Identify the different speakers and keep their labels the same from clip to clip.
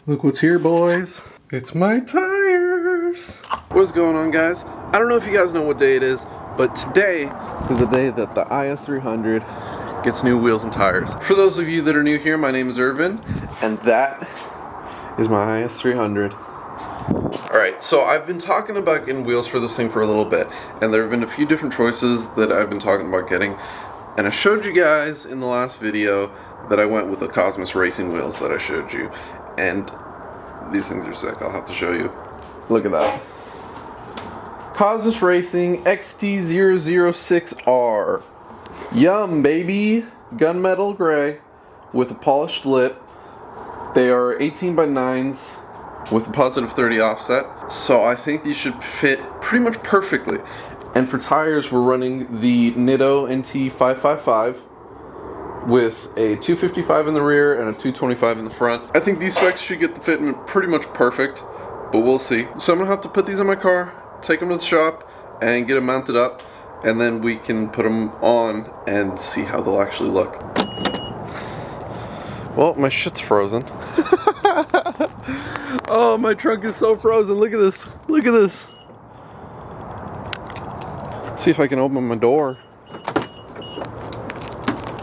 Speaker 1: Look what's here, boys. It's my tires. What's going on, guys? I don't know if you guys know what day it is, but today is the day that the IS300 gets new wheels and tires. For those of you that are new here, my name is Irvin, and that is my IS300. Alright, so I've been talking about getting wheels for this thing for a little bit, and there have been a few different choices that I've been talking about getting, and I showed you guys in the last video that I went with the Cosmis racing wheels that I showed you, and these things are sick. I'll have to show you. Look at that. Cosmis Racing XT006R. Yum, baby! Gunmetal gray with a polished lip. They are 18 by 9s with a positive 30 offset. So I think these should fit pretty much perfectly. And for tires, we're running the Nitto NT555 with a 255 in the rear and a 225 in the front. I think these specs should get the fitment pretty much perfect, but we'll see. So I'm gonna have to put these in my car, take them to the shop, and get them mounted up, and then we can put them on and see how they'll actually look. Well, my shit's frozen. Oh, my trunk is so frozen. Look at this. Look at this. See if I can open my door.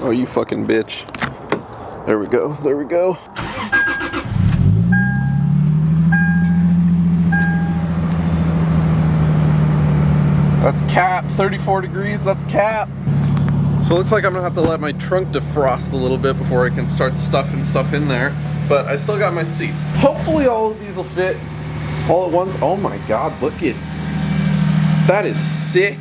Speaker 1: Oh, you fucking bitch. There we go. There we go. That's cap. 34 degrees. That's cap. So it looks like I'm gonna have to let my trunk defrost a little bit before I can start stuffing stuff in there. But I still got my seats. Hopefully all of these will fit all at once. Oh my god, look at that. Is sick.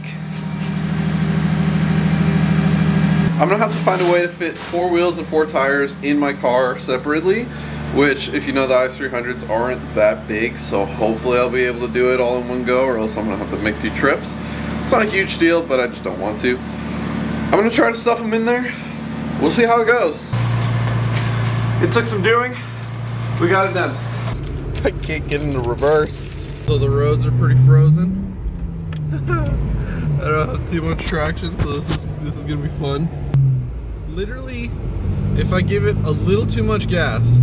Speaker 1: I'm gonna have to find a way to fit 4 wheels and 4 tires in my car separately, which, if you know, the IS300s aren't that big, so hopefully I'll be able to do it all in one go, or else I'm gonna have to make 2 trips. It's not a huge deal, but I just don't want to. I'm gonna try to stuff them in there. We'll see how it goes. It took some doing. We got it done. I can't get into reverse, so the roads are pretty frozen. I don't have too much traction, so this is gonna be fun. Literally, if I give it a little too much gas.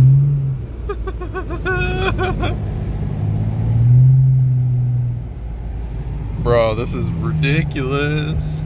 Speaker 1: Bro, this is ridiculous.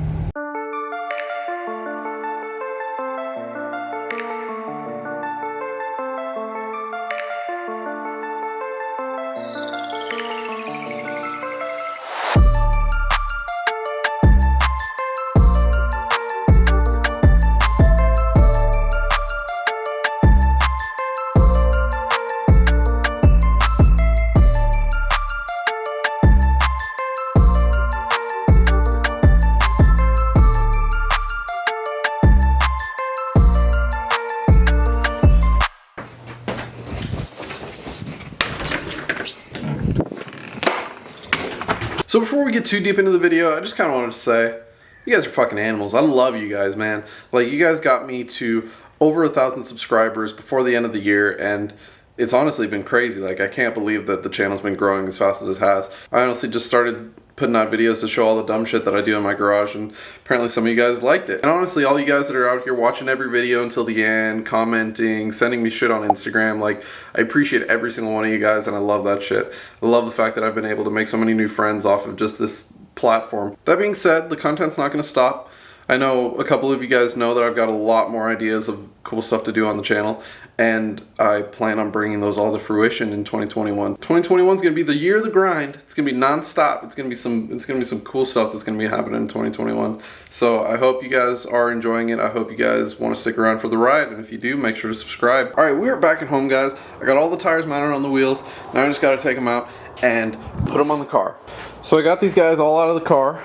Speaker 1: So before we get too deep into the video, I just kind of wanted to say, you guys are fucking animals. I love you guys, man. Like, you guys got me to over 1,000 subscribers before the end of the year, and it's honestly been crazy. Like, I can't believe that the channel's been growing as fast as it has. I honestly just started putting out videos to show all the dumb shit that I do in my garage, and apparently some of you guys liked it. And honestly, all you guys that are out here watching every video until the end, commenting, sending me shit on Instagram, like, I appreciate every single one of you guys, and I love that shit. I love the fact that I've been able to make so many new friends off of just this platform. That being said, the content's not going to stop. I know a couple of you guys know that I've got a lot more ideas of cool stuff to do on the channel, and I plan on bringing those all to fruition in 2021. 2021 is going to be the year of the grind. It's going to be non-stop. It's going to be some cool stuff that's going to be happening in 2021. So I hope you guys are enjoying it. I hope you guys want to stick around for the ride, and if you do, make sure to subscribe. All right, we are back at home, guys. I got all the tires mounted on the wheels. Now I just got to take them out and put them on the car. So I got these guys all out of the car.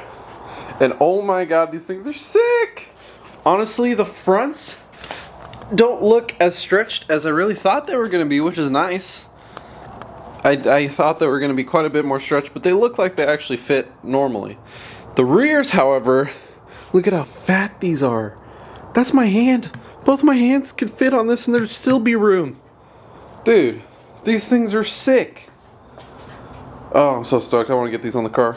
Speaker 1: And oh my god, these things are sick! Honestly, the fronts don't look as stretched as I really thought they were going to be, which is nice. I thought they were going to be quite a bit more stretched, but they look like they actually fit normally. The rears, however, look at how fat these are. That's my hand. Both my hands can fit on this and there'd still be room. Dude, these things are sick. Oh, I'm so stoked. I want to get these on the car.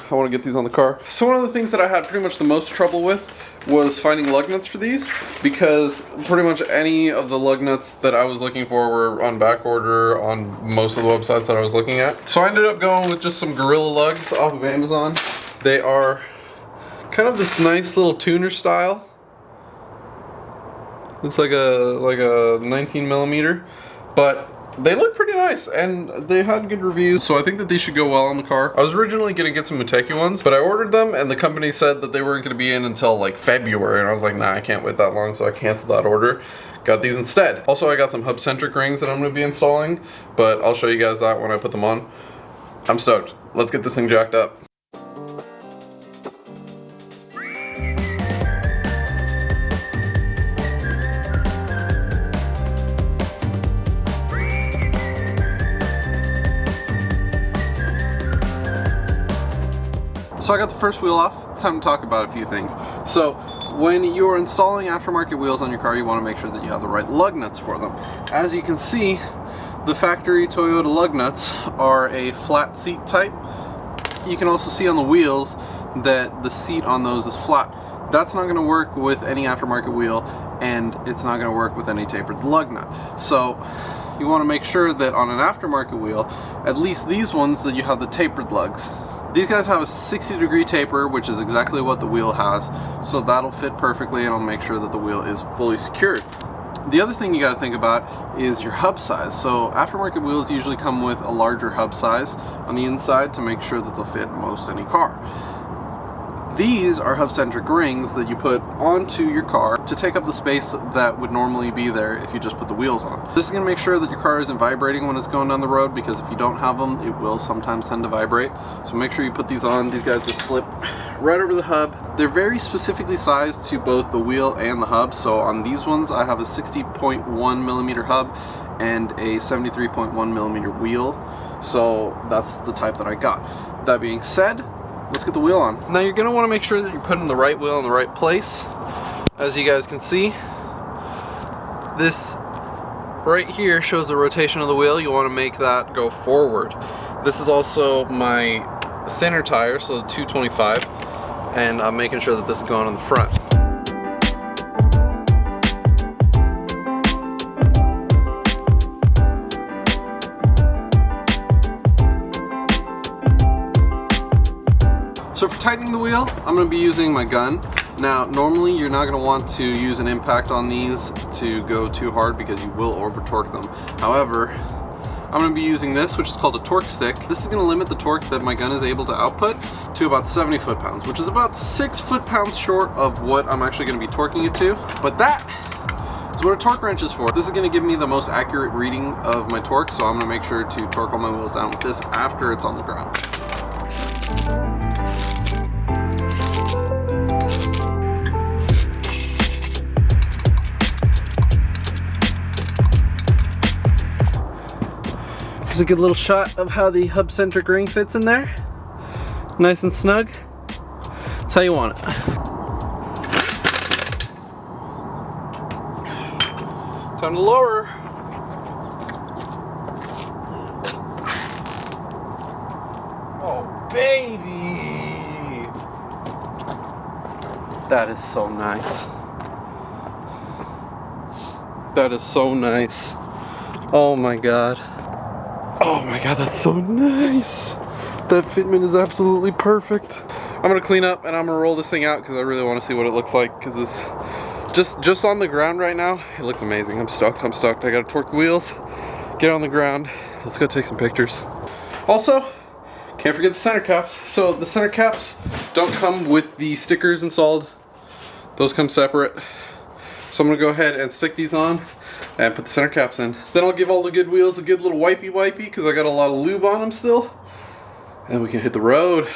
Speaker 1: So one of the things that I had pretty much the most trouble with was finding lug nuts for these, because pretty much any of the lug nuts that I was looking for were on back order on most of the websites that I was looking at. So I ended up going with just some Gorilla lugs off of Amazon. They are kind of this nice little tuner style. Looks like a 19 millimeter, but they look pretty nice and they had good reviews, so I think that these should go well on the car. I was originally gonna get some Muteki ones, but I ordered them and the company said that they weren't gonna be in until like February, and I was like, nah, I can't wait that long, so I canceled that order. Got these instead. Also, I got some Hubcentric rings that I'm gonna be installing, but I'll show you guys that when I put them on. I'm stoked. Let's get this thing jacked up. So I got the first wheel off. It's time to talk about a few things. So when you're installing aftermarket wheels on your car, you want to make sure that you have the right lug nuts for them. As you can see, the factory Toyota lug nuts are a flat seat type. You can also see on the wheels that the seat on those is flat. That's not going to work with any aftermarket wheel, and it's not going to work with any tapered lug nut. So you want to make sure that on an aftermarket wheel, at least these ones, that you have the tapered lugs. These guys have a 60-degree taper, which is exactly what the wheel has, so that'll fit perfectly and it'll make sure that the wheel is fully secured. The other thing you got to think about is your hub size. So aftermarket wheels usually come with a larger hub size on the inside to make sure that they'll fit most any car. These are Hubcentric rings that you put onto your car to take up the space that would normally be there if you just put the wheels on. This is going to make sure that your car isn't vibrating when it's going down the road, because if you don't have them, it will sometimes tend to vibrate. So make sure you put these on. These guys just slip right over the hub. They're very specifically sized to both the wheel and the hub. So on these ones, I have a 60.1 millimeter hub and a 73.1 millimeter wheel. So that's the type that I got. That being said, let's get the wheel on. Now you're going to want to make sure that you're putting the right wheel in the right place. As you guys can see, this right here shows the rotation of the wheel. You want to make that go forward. This is also my thinner tire, so the 225, and I'm making sure that this is going on the front. So for tightening the wheel, I'm going to be using my gun. Now, normally you're not going to want to use an impact on these to go too hard because you will over torque them. However, I'm going to be using this, which is called a torque stick. This is going to limit the torque that my gun is able to output to about 70 foot-pounds, which is about 6 foot-pounds short of what I'm actually going to be torquing it to. But that is what a torque wrench is for. This is going to give me the most accurate reading of my torque, so I'm going to make sure to torque all my wheels down with this after it's on the ground. Here's a good little shot of how the Hubcentric ring fits in there. Nice and snug. That's how you want it. Time to lower. Oh, baby! That is so nice. That is so nice. Oh my god. Oh my god, that's so nice. That fitment is absolutely perfect. I'm gonna clean up and I'm gonna roll this thing out because I really want to see what it looks like, because this just on the ground right now, it looks amazing. I'm stoked. I gotta torque the wheels, get on the ground. Let's go take some pictures. Also, can't forget the center caps. So the center caps don't come with the stickers installed. Those come separate. So I'm gonna go ahead and stick these on and put the center caps in. Then I'll give all the good wheels a good little wipey because I got a lot of lube on them still. And we can hit the road.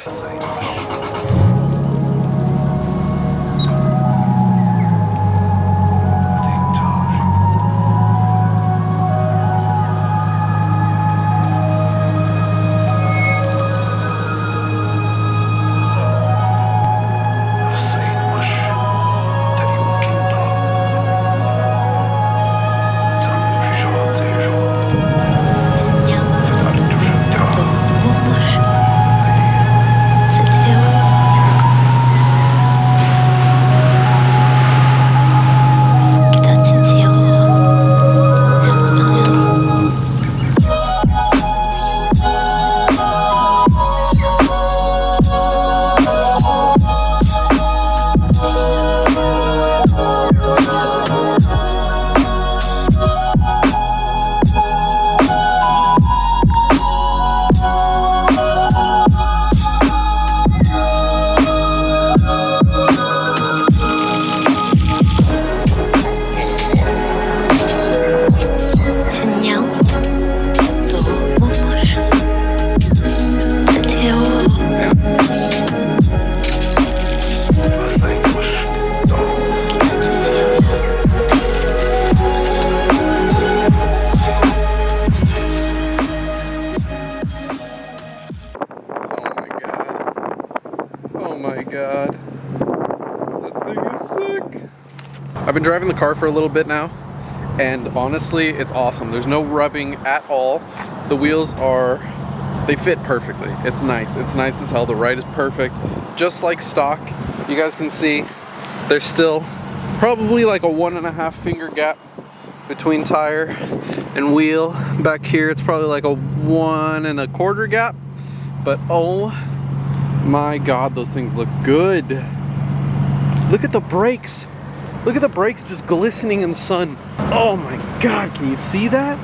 Speaker 2: C'était
Speaker 1: driving the car for a little bit now, and honestly, it's awesome. There's no rubbing at all. The wheels they fit perfectly. It's nice. It's nice as hell. The ride is perfect. Just like stock, you guys can see there's still probably like a 1.5 finger gap between tire and wheel. Back here, it's probably like a 1.25 gap. But oh my God, those things look good. Look at the brakes. Look at the brakes just glistening in the sun. Oh my God, can you see that?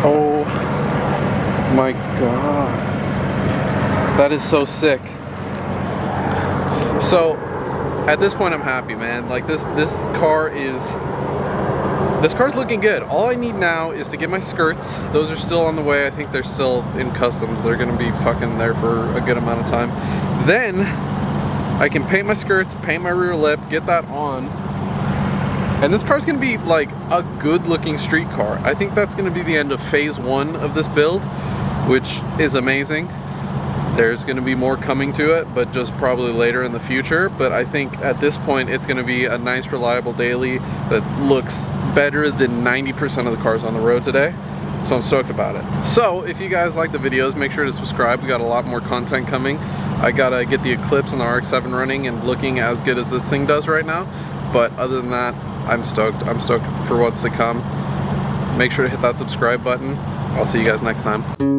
Speaker 1: Oh my God. That is so sick. So, at this point I'm happy, man. Like this car's looking good. All I need now is to get my skirts. Those are still on the way. I think they're still in customs. They're gonna be fucking there for a good amount of time. Then I can paint my skirts, paint my rear lip, get that on. And this car's gonna be like a good looking street car. I think that's gonna be the end of phase 1 of this build, which is amazing. There's gonna be more coming to it, but just probably later in the future. But I think at this point, it's gonna be a nice, reliable daily that looks better than 90% of the cars on the road today. So I'm stoked about it. So if you guys like the videos, make sure to subscribe. We got a lot more content coming. I gotta get the Eclipse and the RX-7 running and looking as good as this thing does right now. But other than that, I'm stoked. I'm stoked for what's to come. Make sure to hit that subscribe button. I'll see you guys next time.